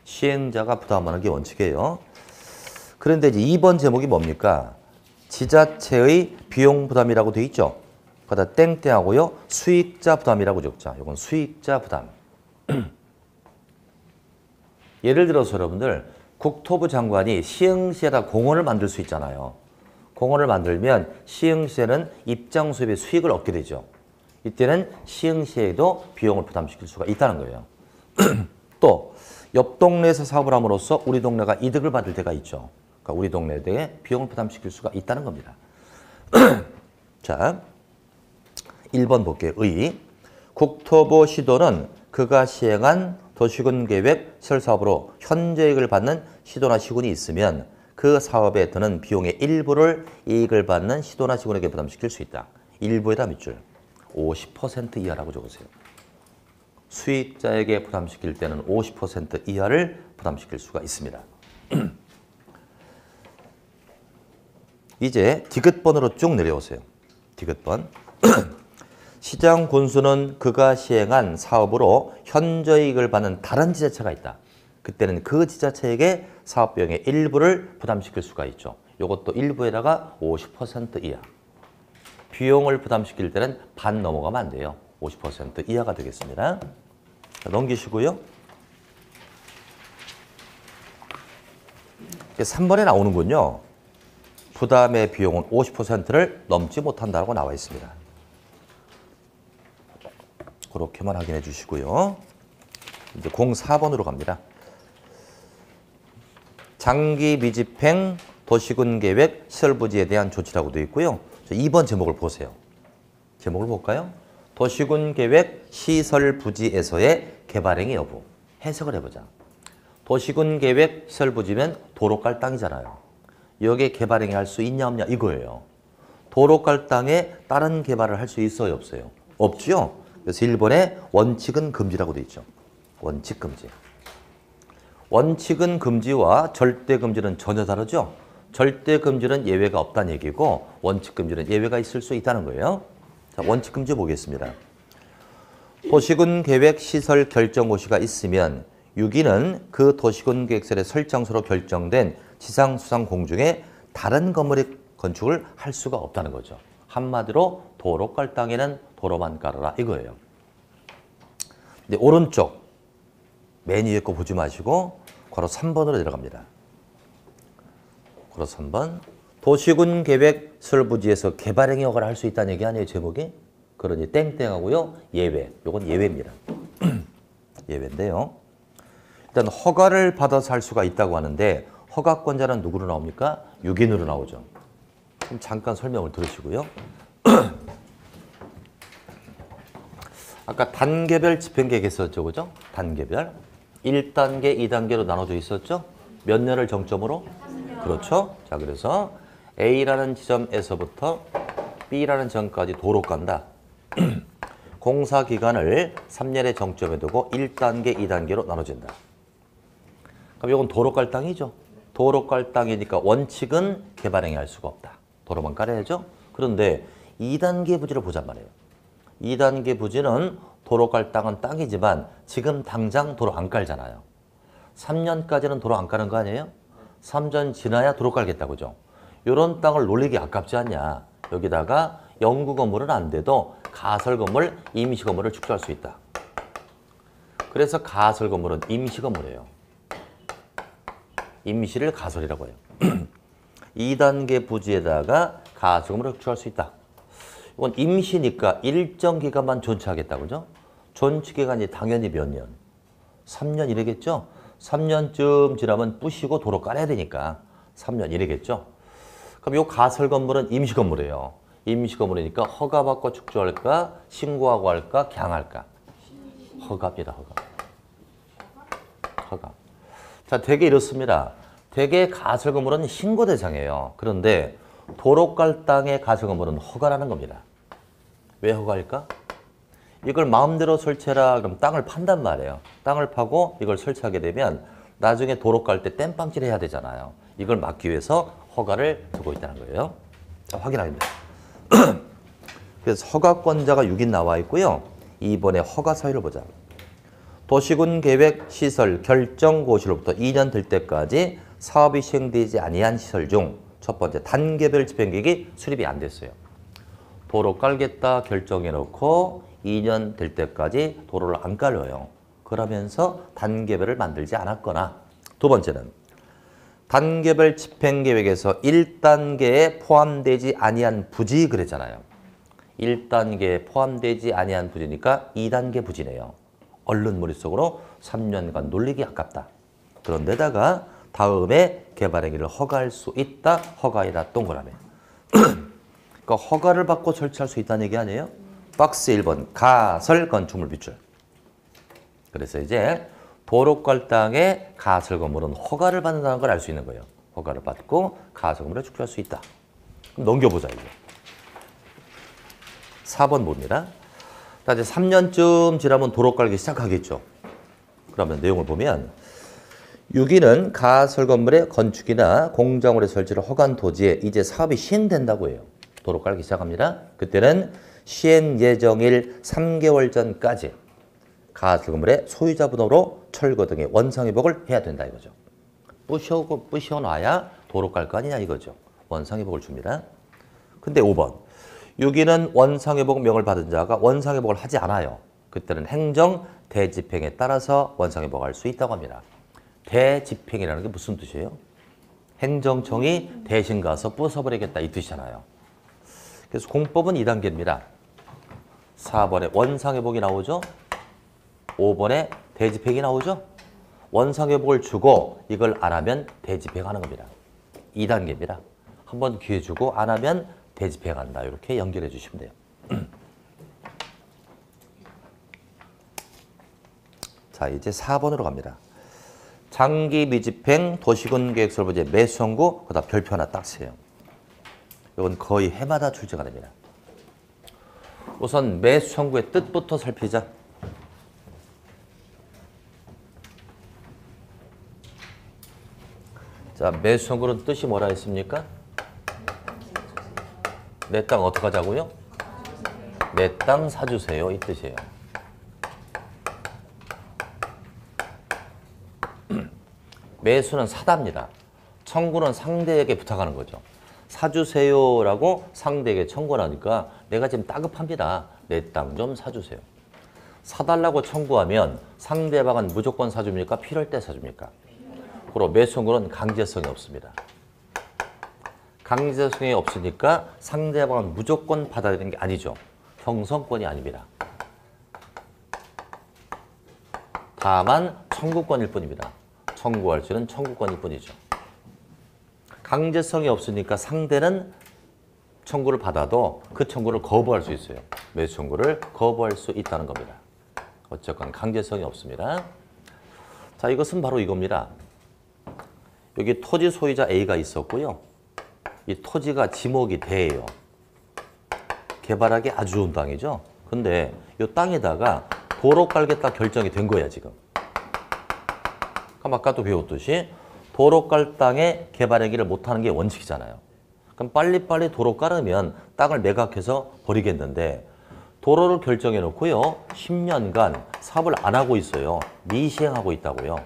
시행자가 부담하는 게 원칙이에요. 그런데 이제 2번 제목이 뭡니까? 지자체의 비용 부담이라고 돼 있죠. 거기다 땡땡하고요. 수익자 부담이라고 적자. 이건 수익자 부담. 예를 들어서 여러분들 국토부 장관이 시흥시에다 공원을 만들 수 있잖아요. 공원을 만들면 시흥시에는 입장 수입의 수익을 얻게 되죠. 이때는 시흥시에도 비용을 부담시킬 수가 있다는 거예요. 또 옆 동네에서 사업을 함으로써 우리 동네가 이득을 받을 때가 있죠. 그러니까 우리 동네에 비용을 부담시킬 수가 있다는 겁니다. 자, 1번 볼게요. 의. 국토부 시도는 그가 시행한 도시군 계획 시설 사업으로 현저이익을 받는 시도나 시군이 있으면 그 사업에 드는 비용의 일부를 이익을 받는 시도나 시군에게 부담시킬 수 있다. 일부에다 밑줄. 50% 이하라고 적으세요. 수익자에게 부담시킬 때는 50% 이하를 부담시킬 수가 있습니다. 이제 디귿번으로 쭉 내려오세요. 디귿번. 시장 군수는 그가 시행한 사업으로 현저이익을 받는 다른 지자체가 있다. 그때는 그 지자체에게 사업 비용의 일부를 부담시킬 수가 있죠. 이것도 일부에다가 50% 이하. 비용을 부담시킬 때는 반 넘어가면 안 돼요. 50% 이하가 되겠습니다. 자, 넘기시고요. 3번에 나오는군요. 부담의 비용은 50%를 넘지 못한다고 나와 있습니다. 그렇게만 확인해 주시고요. 이제 04번으로 갑니다. 장기 미집행 도시군 계획 시설 부지에 대한 조치라고 되어 있고요. 2번 제목을 보세요. 제목을 볼까요? 도시군 계획 시설 부지에서의 개발행위 여부. 해석을 해보자. 도시군 계획 시설 부지면 도로 깔 땅이잖아요. 여기에 개발행위 할 수 있냐 없냐 이거예요. 도로 깔 땅에 다른 개발을 할 수 있어요 없어요? 없죠. 그래서 1번에 원칙은 금지라고 되어 있죠. 원칙 금지. 원칙은 금지와 절대 금지는 전혀 다르죠. 절대 금지는 예외가 없다는 얘기고 원칙 금지는 예외가 있을 수 있다는 거예요. 자, 원칙 금지 보겠습니다. 도시군 계획 시설 결정고시가 있으면 유기는 그 도시군 계획설의 설정서로 결정된 지상 수상 공중에 다른 건물의 건축을 할 수가 없다는 거죠. 한마디로 도로 깔 땅에는 도로만 깔아라 이거예요. 근데 오른쪽 맨 위에 거 보지 마시고 괄호 3번으로 내려갑니다. 괄호 3번. 도시군 계획 설부지에서 개발행위 허가를 할 수 있다는 얘기 아니에요, 제목이? 그러니 땡땡하고요. 예외. 요건 예외입니다. 예외인데요. 일단 허가를 받아서 할 수가 있다고 하는데 허가권자는 누구로 나옵니까? 유기인으로 나오죠. 그럼 잠깐 설명을 들으시고요. 아까 단계별 집행계획 했었죠, 그죠? 단계별. 1단계, 2단계로 나눠져 있었죠? 몇 년을 정점으로? 그렇죠. 자, 그래서 A라는 지점에서부터 B라는 지점까지 도로 간다. 공사 기간을 3년의 정점에 두고 1단계, 2단계로 나눠진다. 그럼 이건 도로 깔 땅이죠. 도로 깔 땅이니까 원칙은 개발행위 할 수가 없다. 도로만 깔아야죠. 그런데 2단계 부지를 보잔 말이에요. 2단계 부지는 도로 깔 땅은 땅이지만 지금 당장 도로 안 깔잖아요. 3년까지는 도로 안 까는 거 아니에요? 3년 지나야 도로 깔겠다, 그죠? 이런 땅을 놀리기 아깝지 않냐. 여기다가 영구 건물은 안 돼도 가설 건물, 임시 건물을 축소할 수 있다. 그래서 가설 건물은 임시 건물이에요. 임시를 가설이라고 해요. 2단계 부지에다가 가설 건물을 축소할 수 있다. 이건 임시니까 일정 기간만 존치하겠다, 그죠? 존치 기간이 당연히 몇 년? 3년 이래겠죠? 3년쯤 지나면 부시고 도로 깔아야 되니까 3년 이래겠죠? 그럼 이 가설 건물은 임시 건물이에요. 임시 건물이니까 허가받고 축조할까? 신고하고 할까? 강할까? 허가입니다, 허가. 허가. 자, 되게 이렇습니다. 되게 가설 건물은 신고 대상이에요. 그런데 도로 깔 땅의 가설 건물은 허가라는 겁니다. 왜 허가일까? 이걸 마음대로 설치해라 그럼 땅을 판단 말이에요. 땅을 파고 이걸 설치하게 되면 나중에 도로 깔 때 땜빵질 해야 되잖아요. 이걸 막기 위해서 허가를 두고 있다는 거예요. 자, 확인하겠습니다. 그래서 허가권자가 6인 나와 있고요. 2번에 허가 사유를 보자. 도시군 계획 시설 결정고시로부터 2년 될 때까지 사업이 시행되지 아니한 시설 중 첫 번째 단계별 집행계획이 수립이 안 됐어요. 도로 깔겠다 결정해놓고 2년 될 때까지 도로를 안 깔려요. 그러면서 단계별을 만들지 않았거나 두 번째는 단계별 집행계획에서 1단계에 포함되지 아니한 부지 그랬잖아요. 1단계에 포함되지 아니한 부지니까 2단계 부지네요. 얼른 머릿속으로 3년간 놀리기 아깝다. 그런데다가 다음에 개발행위를 허가할 수 있다. 허가이다. 동그라미. 그러니까 허가를 받고 설치할 수 있다는 얘기 아니에요? 박스 1번 가설 건축물 빗줄. 그래서 이제 도로 깔 땅에 가설 건물은 허가를 받는다는 걸 알 수 있는 거예요. 허가를 받고 가설 건물을 축소할 수 있다. 그럼 넘겨보자 이제. 4번 봅니다. 자, 이제 3년쯤 지나면 도로 깔기 시작하겠죠. 그러면 내용을 보면 6위는 가설 건물의 건축이나 공작물의 설치를 허가한 토지에 이제 사업이 시행된다고 해요. 도로 깔기 시작합니다. 그때는 시행 예정일 3개월 전까지 가설 건물의 소유자 번호로 철거 등의 원상 회복을 해야 된다 이거죠. 부셔놔야 도로 깔 거 아니냐 이거죠. 원상회복을 줍니다. 근데 5번. 여기는 원상회복 명을 받은 자가 원상회복을 하지 않아요. 그때는 행정 대집행에 따라서 원상회복할 수 있다고 합니다. 대집행이라는 게 무슨 뜻이에요? 행정청이 대신 가서 부숴버리겠다 이 뜻이잖아요. 그래서 공법은 2단계입니다. 4번에 원상회복이 나오죠. 5번에 대집행이 나오죠. 원상회복을 주고 이걸 안 하면 대집행하는 겁니다. 2단계입니다. 한번 기회 주고 안 하면 대집행한다. 이렇게 연결해 주시면 돼요. 자, 이제 4번으로 갑니다. 장기 미집행 도시군 계획설부제 매수선고 그다음 별표 하나 딱 세요. 이건 거의 해마다 출제가 됩니다. 우선 매수선고의 뜻부터 살피자. 자, 매수선고는 뜻이 뭐라 했습니까? 내 땅 어떻게 하자고요? 내 땅 사주세요. 이 뜻이에요. 매수는 사답니다. 청구는 상대에게 부탁하는 거죠. 사주세요라고 상대에게 청구를 하니까 내가 지금 따급합니다. 내 땅 좀 사주세요. 사달라고 청구하면 상대방은 무조건 사줍니까? 필요할 때 사줍니까? 그리고 매수선고는 강제성이 없습니다. 강제성이 없으니까 상대방은 무조건 받아들이는 게 아니죠. 형성권이 아닙니다. 다만 청구권일 뿐입니다. 청구할 수 있는 청구권일 뿐이죠. 강제성이 없으니까 상대는 청구를 받아도 그 청구를 거부할 수 있어요. 매수 청구를 거부할 수 있다는 겁니다. 어쨌건 강제성이 없습니다. 자, 이것은 바로 이겁니다. 여기 토지 소유자 A가 있었고요. 이 토지가 지목이 대예요. 개발하기 아주 좋은 땅이죠. 근데 이 땅에다가 도로 깔겠다 결정이 된 거야, 지금. 그럼 아까도 배웠듯이 도로 깔 땅에 개발하기를 못하는 게 원칙이잖아요. 그럼 빨리빨리 도로 깔으면 땅을 매각해서 버리겠는데 도로를 결정해 놓고요. 10년간 사업을 안 하고 있어요. 미시행하고 있다고요.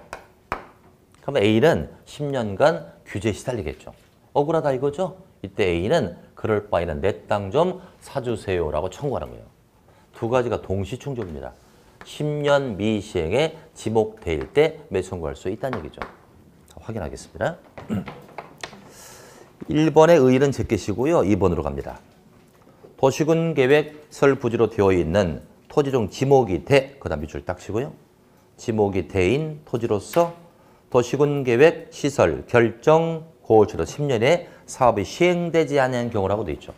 그럼 A는 10년간 규제에 시달리겠죠. 억울하다 이거죠? 이때 A는 그럴 바에는 내 땅 좀 사주세요라고 청구하는 거예요. 두 가지가 동시 충족입니다. 10년 미시행에 지목될 때 매수 청구할 수 있다는 얘기죠. 확인하겠습니다. 1번의 의의는 제끼시고요. 2번으로 갑니다. 도시군 계획 설부지로 되어 있는 토지 중 지목이 대, 그 다음 밑줄 딱 치고요. 지목이 대인 토지로서 도시군 계획 시설 결정 고hol초로 10년에 사업이 시행되지 않은 경우라고 되어 있죠.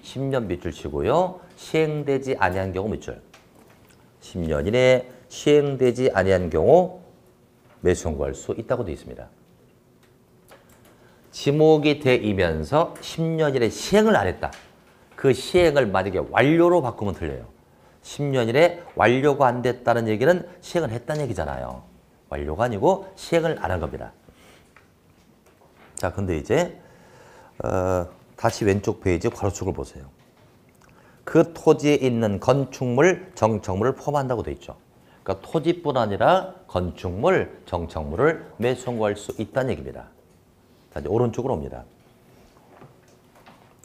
10년 밑줄 치고요. 시행되지 아니한 경우 밑줄. 10년 이내에 시행되지 아니한 경우 매수 청구할 수 있다고 되어 있습니다. 지목이 되면서 10년 이내 시행을 안 했다. 그 시행을 만약에 완료로 바꾸면 틀려요. 10년 이내 완료가 안 됐다는 얘기는 시행을 했다는 얘기잖아요. 완료가 아니고 시행을 안 한 겁니다. 자, 근데 이제 다시 왼쪽 페이지 괄호축을 보세요. 그 토지에 있는 건축물, 정착물을 포함한다고 돼 있죠. 그러니까 토지뿐 아니라 건축물, 정착물을 매수 청구할 수 있다는 얘기입니다. 자, 이제 오른쪽으로 옵니다.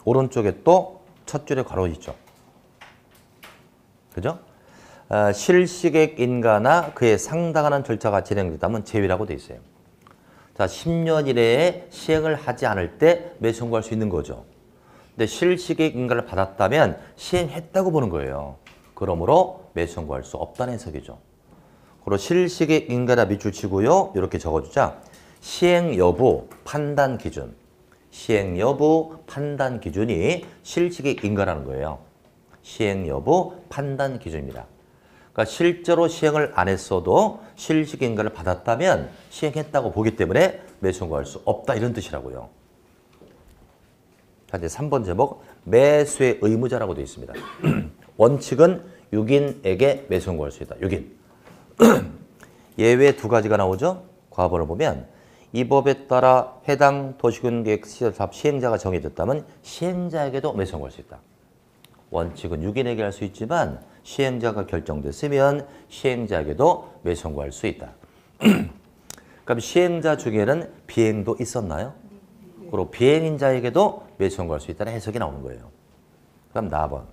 오른쪽에 또 첫 줄에 괄호 있죠. 그죠? 실시객 인가나 그에 상당한 절차가 진행됐다면 제외라고 돼 있어요. 자, 10년 이내에 시행을 하지 않을 때 매수 청구할 수 있는 거죠. 근데 실시객 인가를 받았다면 시행했다고 보는 거예요. 그러므로 매수 청구할 수 없다는 해석이죠. 그리고 실시객 인가나 밑줄 치고요. 이렇게 적어주자. 시행 여부 판단 기준. 시행 여부 판단 기준이 실시객 인가라는 거예요. 시행 여부 판단 기준입니다. 그러니까 실제로 시행을 안 했어도 실시객 인가를 받았다면 시행했다고 보기 때문에 매수 청구할 수 없다 이런 뜻이라고요. 자, 이제 3번 제목 매수의 의무자라고 되어 있습니다. 원칙은 6인에게 매수 청구할 수 있다. 6인. 예외 두 가지가 나오죠. 과거를 보면 이 법에 따라 해당 도시군 계획 시설 사업 시행자가 정해졌다면 시행자에게도 매수 청구할 수 있다. 원칙은 6인에게 할 수 있지만 시행자가 결정됐으면 시행자에게도 매수 청구할 수 있다. 그럼 시행자 중에는 비행도 있었나요? 그리고 비행인자에게도 매수 청구할 수 있다는 해석이 나오는 거예요. 그럼 4번.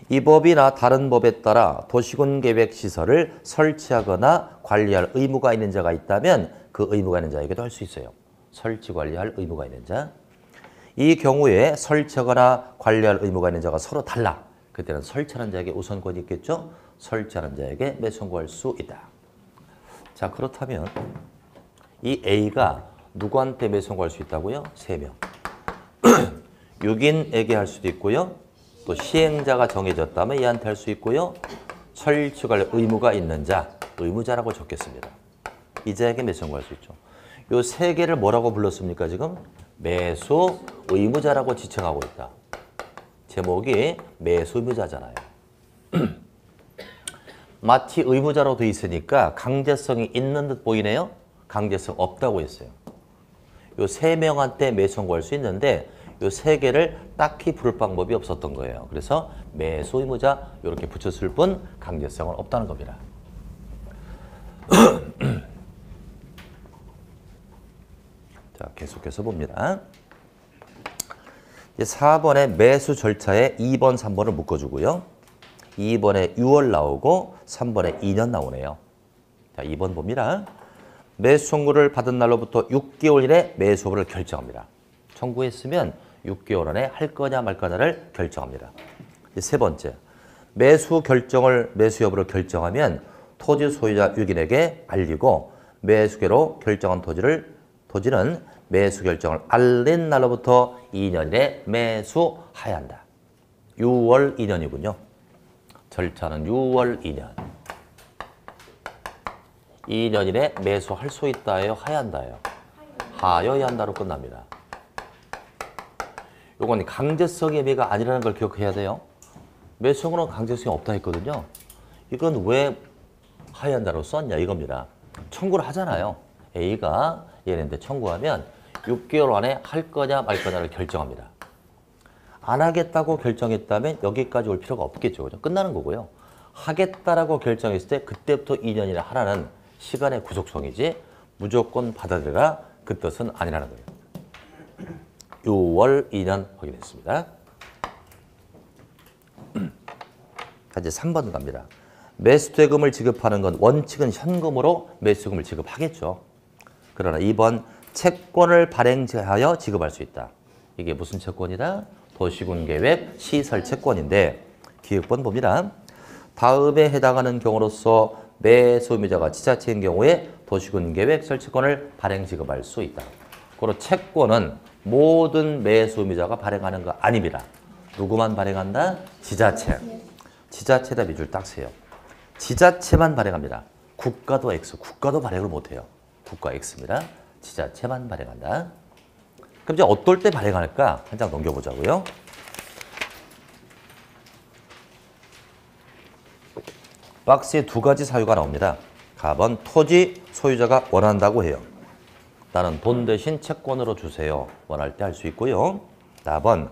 이 법이나 다른 법에 따라 도시군계획시설을 설치하거나 관리할 의무가 있는 자가 있다면 그 의무가 있는 자에게도 할 수 있어요. 설치 관리할 의무가 있는 자. 이 경우에 설치하거나 관리할 의무가 있는 자가 서로 달라. 그때는 설치하는 자에게 우선권이 있겠죠. 설치하는 자에게 매수 청구할 수 있다. 자, 그렇다면 이 A가 누구한테 매수 청구할 수 있다고요? 3명. 6인에게 할 수도 있고요. 또 시행자가 정해졌다면 얘한테 할 수 있고요. 설치 관리 의무가 있는 자, 의무자라고 적겠습니다. 이 자에게 매수 청구할 수 있죠. 요 3개를 뭐라고 불렀습니까, 지금? 매수 의무자라고 지칭하고 있다. 제목이 매수 의무자잖아요. 마치 의무자로 돼 있으니까 강제성이 있는 듯 보이네요. 강제성 없다고 했어요. 요 3명한테 매수 청구할 수 있는데 요 3개를 딱히 부를 방법이 없었던 거예요. 그래서 매수 의무자 이렇게 붙였을 뿐 강제성은 없다는 겁니다. 자, 계속해서 봅니다. 이제 4번의 매수 절차에 2번, 3번을 묶어주고요. 2번에 6월 나오고 3번에 2년 나오네요. 자, 2번 봅니다. 매수 청구를 받은 날로부터 6개월 이내 매수 여부를 결정합니다. 청구했으면 6개월 안에 할 거냐 말 거냐를 결정합니다. 이제 3번째, 매수 여부를 결정하면 토지 소유자 6인에게 알리고 매수계로 결정한 토지는 매수 결정을 알린 날로부터 2년 이내 매수해야 한다. 6월 2년이군요. 절차는 6월 2년. 2년 이내 매수할 수 있다예요? 해야 한다예요? 하여야 한다로 끝납니다. 요건 강제성의 의미가 아니라는 걸 기억해야 돼요. 매수청구는 강제성이 없다 했거든요. 이건 왜 해야 한다로 썼냐 이겁니다. 청구를 하잖아요. A가 얘네한테 청구하면 6개월 안에 할 거냐 말 거냐를 결정합니다. 안 하겠다고 결정했다면 여기까지 올 필요가 없겠죠. 그죠? 끝나는 거고요. 하겠다라고 결정했을 때 그때부터 2년이나 하라는 시간의 구속성이지 무조건 받아들여라 그 뜻은 아니라는 거예요. 6월 2년 확인했습니다. 이제 3번 갑니다. 매수대금을 지급하는 건 원칙은 현금으로 매수금을 지급하겠죠. 그러나 2번 채권을 발행하여 지급할 수 있다. 이게 무슨 채권이다? 도시군계획 시설 채권인데 기획본 봅니다. 다음에 해당하는 경우로서 매수 의무자가 지자체인 경우에 도시군계획 설치권을 발행 지급할 수 있다. 그리고 채권은 모든 매수 의무자가 발행하는 거 아닙니다. 누구만 발행한다? 지자체. 지자체다 밑줄 딱 세요. 지자체만 발행합니다. 국가도 X, 국가도 발행을 못해요. 국가 X입니다. 지자체만 발행한다. 그럼 이제 어떨 때 발행할까? 한 장 넘겨보자고요. 박스에 2가지 사유가 나옵니다. 가번 토지 소유자가 원한다고 해요. 나는 돈 대신 채권으로 주세요. 원할 때 할 수 있고요. 4번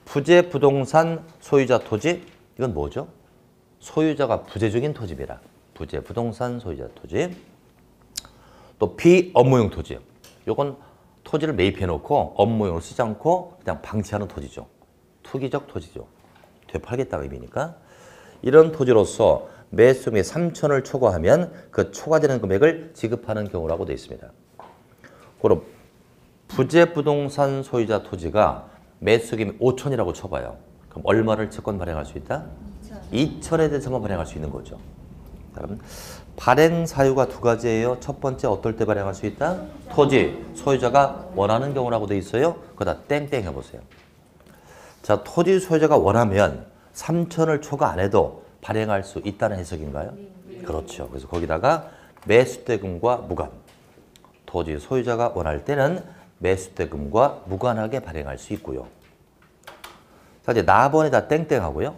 부재 부동산 소유자 토지. 이건 뭐죠? 소유자가 부재적인 토지입니다. 부재 부동산 소유자 토지. 또 비업무용 토지. 이건 토지를 매입해놓고 업무용으로 쓰지 않고 그냥 방치하는 토지죠. 투기적 토지죠. 되팔겠다는 의미니까. 이런 토지로서 매수금이 3천을 초과하면 그 초과되는 금액을 지급하는 경우라고 되어 있습니다. 그럼 부재 부동산 소유자 토지가 매수금이 5천이라고 쳐봐요. 그럼 얼마를 채권 발행할 수 있다? 2천에 대해서만 발행할 수 있는 거죠. 그럼 발행 사유가 2가지예요. 첫 번째 어떨 때 발행할 수 있다? 토지 소유자가 원하는 경우라고 되어 있어요. 그거다 땡땡 해보세요. 자, 토지 소유자가 원하면 3천을 초과 안 해도 발행할 수 있다는 해석인가요? 그렇죠. 그래서 거기다가 매수대금과 무관. 토지 소유자가 원할 때는 매수대금과 무관하게 발행할 수 있고요. 자, 이제 4번에다 땡땡하고요.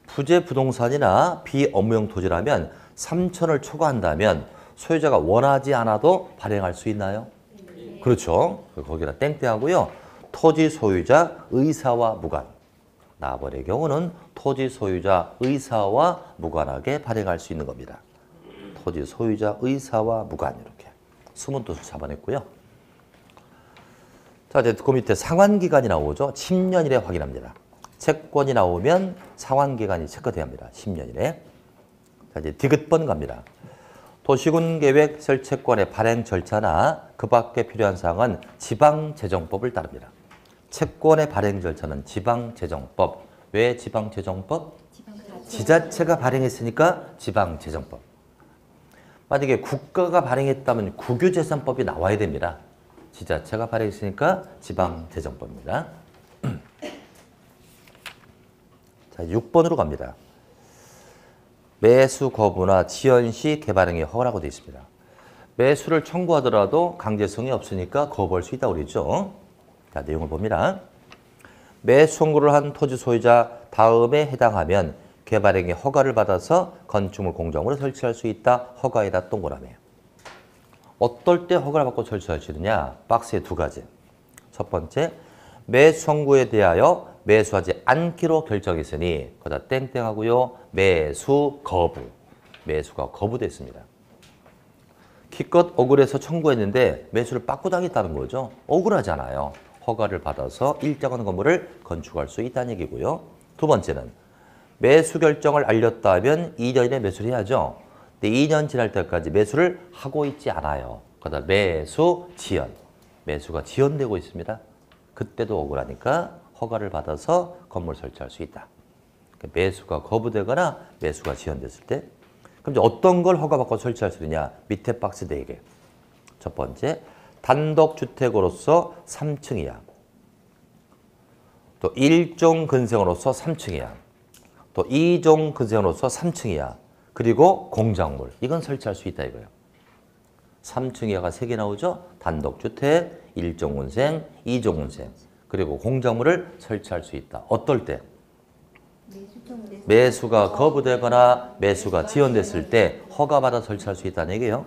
부재 부동산이나 비업무용 토지라면 3천을 초과한다면 소유자가 원하지 않아도 발행할 수 있나요? 그렇죠. 거기다 땡땡하고요. 토지 소유자 의사와 무관. 4번의 경우는 토지 소유자 의사와 무관하게 발행할 수 있는 겁니다. 토지 소유자 의사와 무관 이렇게 숨은 뜻을 잡아냈고요. 자, 이제 그 밑에 상환기간이 나오죠. 10년 이내 확인합니다. 채권이 나오면 상환기간이 체크돼야 합니다. 10년 이내. 자, 이제 디귿번 갑니다. 도시군계획 설채권의 발행 절차나 그 밖에 필요한 사항은 지방재정법을 따릅니다. 채권의 발행 절차는 지방재정법. 왜 지방재정법? 지자체가 발행했으니까 지방재정법. 만약에 국가가 발행했다면 국유재산법이 나와야 됩니다. 지자체가 발행했으니까 지방재정법입니다. 자, 6번으로 갑니다. 매수 거부나 지연 시 개발행위 허가라고 되어 있습니다. 매수를 청구하더라도 강제성이 없으니까 거부할 수 있다고 그랬죠. 자, 내용을 봅니다. 매수 청구를 한 토지 소유자 다음에 해당하면 개발행위 허가를 받아서 건축물 공정으로 설치할 수 있다. 허가에다 동그라미예요. 어떨 때 허가를 받고 설치할 수 있느냐? 박스에 두 가지. 첫 번째, 매수 청구에 대하여 매수하지 않기로 결정했으니 거기다 땡땡하고요. 매수 거부. 매수가 거부됐습니다. 기껏 억울해서 청구했는데 매수를 빠꾸당했다는 거죠. 억울하잖아요. 허가를 받아서 일정한 건물을 건축할 수 있다는 얘기고요. 두 번째는 매수 결정을 알렸다 하면 2년 이내 매수를 해야죠. 근데 2년 지날 때까지 매수를 하고 있지 않아요. 그러다 매수 지연. 매수가 지연되고 있습니다. 그때도 억울하니까 허가를 받아서 건물 설치할 수 있다. 매수가 거부되거나 매수가 지연됐을 때. 그럼 이제 어떤 걸 허가받고 설치할 수 있느냐? 밑에 박스 4개. 첫 번째, 단독주택으로서 3층 이하. 또 1종 근생으로서 3층 이하. 또 2종 근생으로서 3층 이하. 그리고 공작물. 이건 설치할 수 있다 이거예요. 3층 이하가 3개 나오죠? 단독주택, 1종 근생, 2종 근생. 그리고 공작물을 설치할 수 있다. 어떨 때? 매수가 거부되거나 매수가 지연됐을 때 허가받아 설치할 수 있다는 얘기예요.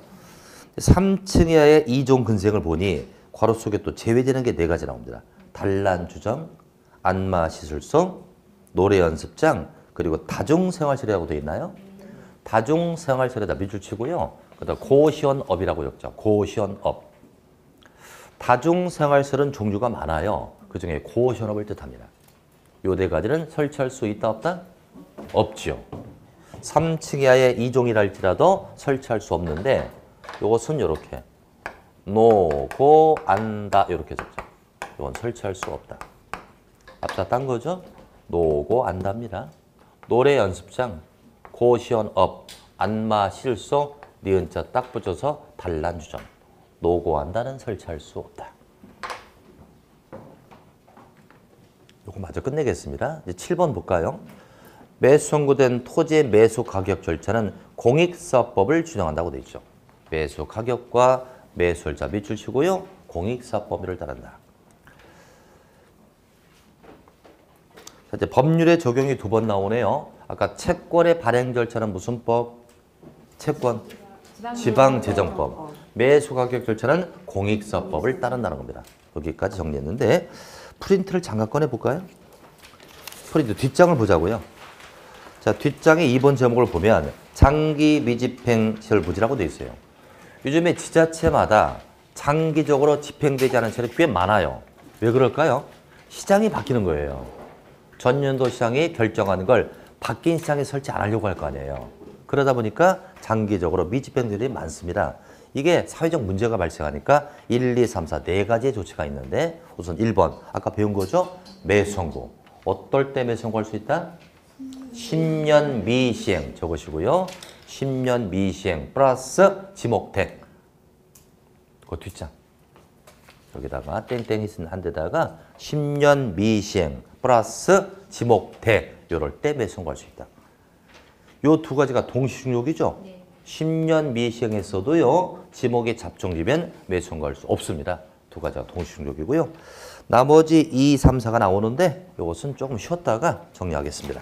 3층 이하의 2종 근생을 보니 괄호 속에 또 제외되는 게 4가지 나옵니다. 단란주점, 안마시술소, 노래연습장, 그리고 다중생활시설이라고 되어 있나요? 다중생활시설에다 밑줄 치고요. 그다음 고시원업이라고 적죠. 고시원업. 다중생활시설은 종류가 많아요. 그중에 고시원업을 뜻합니다. 요 4가지는 설치할 수 있다 없다? 없지요. 3층 이하의 2종이라 할지라도 설치할 수 없는데 요것은 이렇게 노고 안다 이렇게 적죠. 이건 설치할 수 없다. 앞서 딴 거죠? 노고 안답니다. 노래 연습장, 고시원업, 안마실소, 니은자 딱 붙여서 단란주점. 노고 안다는 설치할 수 없다. 요거 마저 끝내겠습니다. 이제 7번 볼까요? 매수 청구된 토지의 매수 가격 절차는 공익사업법을 준용한다고 되어 있죠. 매수 가격과 매수 절차 밑줄 치고요. 공익사업법률을 따른다. 자, 이제 법률의 적용이 2번 나오네요. 아까 채권의 발행 절차는 무슨 법? 채권, 지방재정법. 매수 가격 절차는 공익사업법을 따른다는 겁니다. 여기까지 정리했는데 프린트를 잠깐 꺼내볼까요? 프린트 뒷장을 보자고요. 자, 뒷장의 2번 제목을 보면 장기 미집행 시설 부지라고 되어 있어요. 요즘에 지자체마다 장기적으로 집행되지 않은 시설이 꽤 많아요. 왜 그럴까요? 시장이 바뀌는 거예요. 전년도 시장이 결정하는 걸 바뀐 시장에 설치 안 하려고 할 거 아니에요. 그러다 보니까 장기적으로 미집행들이 많습니다. 이게 사회적 문제가 발생하니까 1, 2, 3, 4 4가지의 조치가 있는데 우선 1번 아까 배운 거죠? 매수 청구. 어떨 때 매수 청구할 수 있다? 10년 미시행 적으시고요. 10년 미시행 플러스 지목택. 그 뒷장. 여기다가 땡땡이 쓴 한 데다가 10년 미시행 플러스 지목택. 이럴 때 매수 청구할 수 있다. 요 2가지가 동시중력이죠? 네. 10년 미시행했어도요. 지목이 잡종되면 매수 청구할 수 없습니다. 2가지가 동시중력이고요. 나머지 2, 3, 4가 나오는데 이것은 조금 쉬었다가 정리하겠습니다.